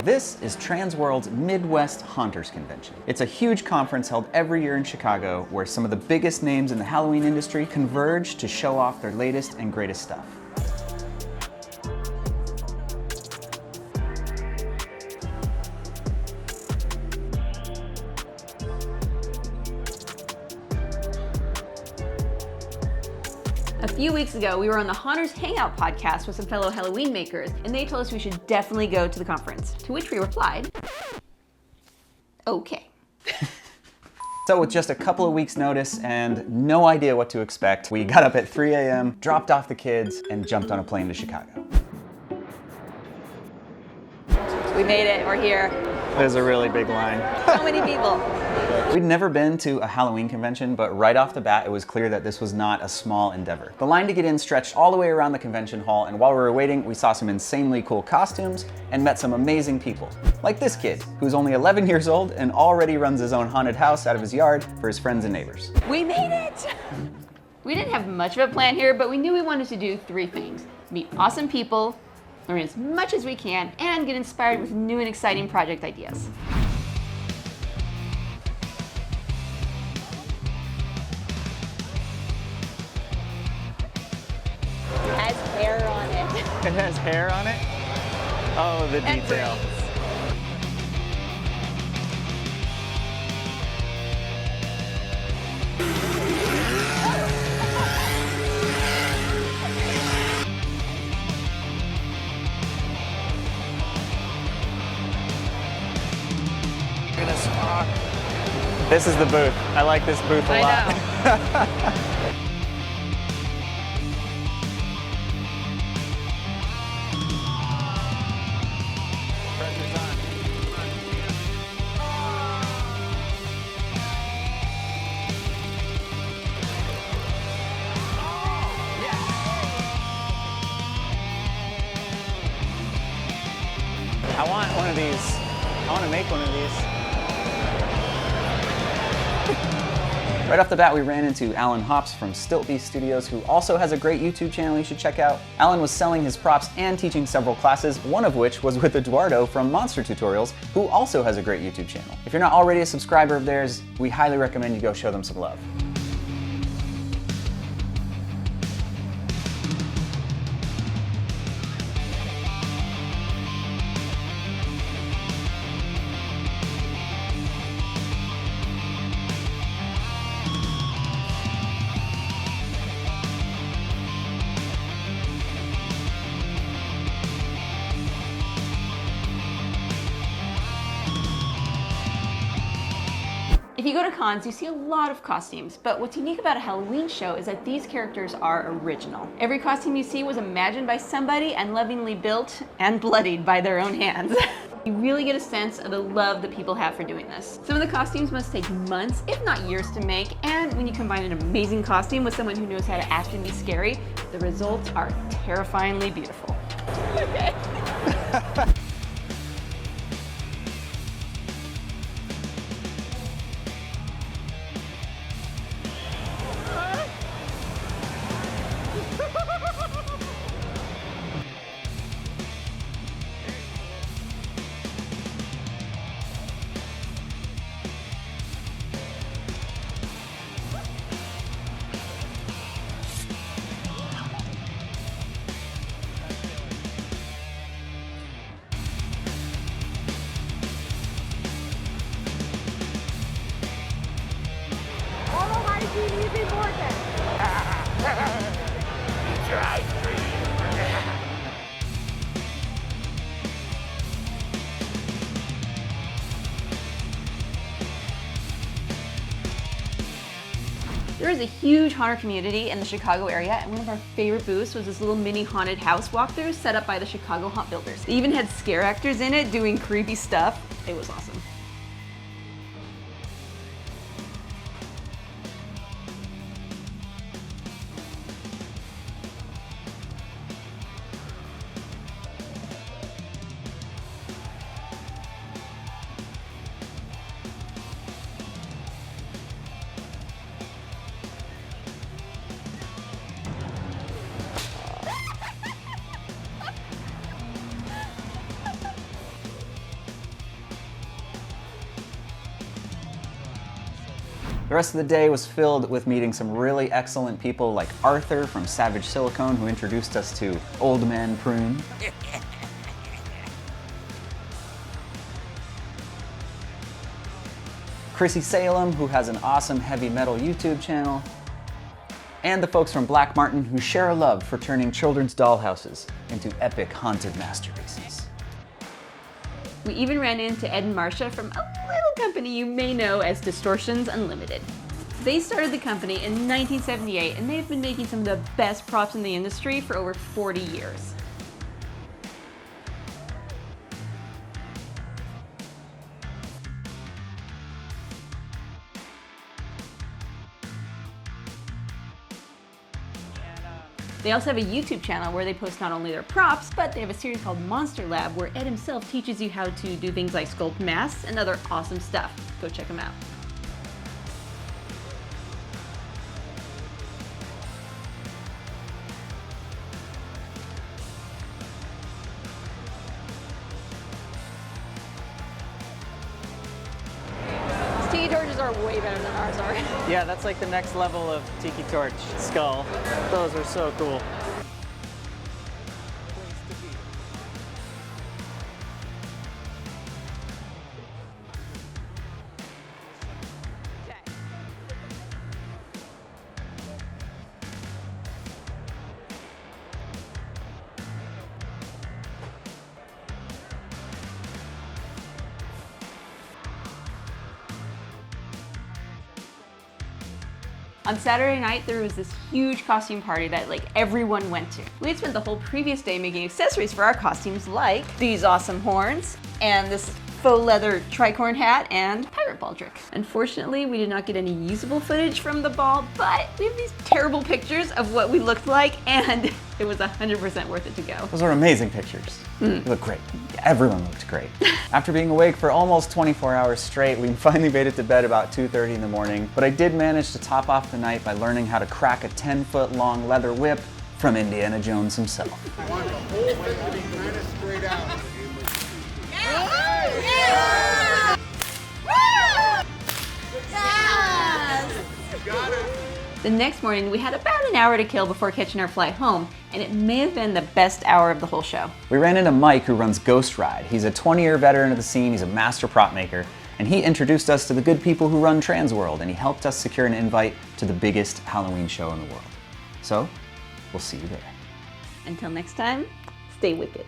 This is Transworld's Midwest Haunters Convention. It's a huge conference held every year in Chicago where some of the biggest names in the Halloween industry converge to show off their latest and greatest stuff. A few weeks ago, we were on the Haunters Hangout podcast with some fellow Halloween makers, and they told us we should definitely go to the conference, to which we replied, okay. So with just a couple of weeks notice and no idea what to expect, we got up at 3 a.m., dropped off the kids, and jumped on a plane to Chicago. We made it, we're here. There's a really big line. So many people. We'd never been to a Halloween convention, but right off the bat, it was clear that this was not a small endeavor. The line to get in stretched all the way around the convention hall, and while we were waiting, we saw some insanely cool costumes and met some amazing people. Like this kid, who's only 11 years old and already runs his own haunted house out of his yard for his friends and neighbors. We made it! We didn't have much of a plan here, but we knew we wanted to do three things. Meet awesome people, learn as much as we can, and get inspired with new and exciting project ideas. It has hair on it. It has hair on it? Oh, the And detail. brains. This is the booth. I like this booth a lot. I know. I want one of these. I want to make one of these. Right off the bat, we ran into Alan Hops from Stiltby Studios, who also has a great YouTube channel you should check out. Alan was selling his props and teaching several classes, one of which was with Eduardo from Monster Tutorials, who also has a great YouTube channel. If you're not already a subscriber of theirs, we highly recommend you go show them some love. If you go to cons, you see a lot of costumes, but what's unique about a Halloween show is that these characters are original. Every costume you see was imagined by somebody and lovingly built and bloodied by their own hands. You really get a sense of the love that people have for doing this. Some of the costumes must take months, if not years, to make, and when you combine an amazing costume with someone who knows how to act and be scary, the results are terrifyingly beautiful. Okay. There is a huge haunter community in the Chicago area, and one of our favorite booths was this little mini haunted house walkthrough set up by the Chicago Haunt Builders. They even had scare actors in it doing creepy stuff. It was awesome. The rest of the day was filled with meeting some really excellent people like Arthur from Savage Silicone, who introduced us to Old Man Prune. Chrissy Salem, who has an awesome heavy metal YouTube channel. And the folks from Black Martin, who share a love for turning children's dollhouses into epic haunted masterpieces. We even ran into Ed and Marcia from a little company you may know as Distortions Unlimited. They started the company in 1978 and they've been making some of the best props in the industry for over 40 years. They also have a YouTube channel where they post not only their props, but they have a series called Monster Lab where Ed himself teaches you how to do things like sculpt masks and other awesome stuff. Go check them out. Tiki torches are way better than ours are. Yeah, that's like the next level of Tiki Torch skull. Those are so cool. On Saturday night, there was this huge costume party that like everyone went to. We had spent the whole previous day making accessories for our costumes like these awesome horns and this faux leather tricorn hat and pirate baldric. Unfortunately, we did not get any usable footage from the ball, but we have these terrible pictures of what we looked like and it was 100% worth it to go. Those were amazing pictures. You look great. Everyone looked great. After being awake for almost 24 hours straight, we finally made it to bed about 2:30 in the morning, but I did manage to top off the night by learning how to crack a 10-foot long leather whip from Indiana Jones himself. I want the whole thing to be kind of straight out. Got it. The next morning, we had about an hour to kill before catching our flight home, and it may have been the best hour of the whole show. We ran into Mike, who runs Ghost Ride. He's a 20-year veteran of the scene, he's a master prop maker, and he introduced us to the good people who run Transworld, and he helped us secure an invite to the biggest Halloween show in the world. So, we'll see you there. Until next time, stay wicked.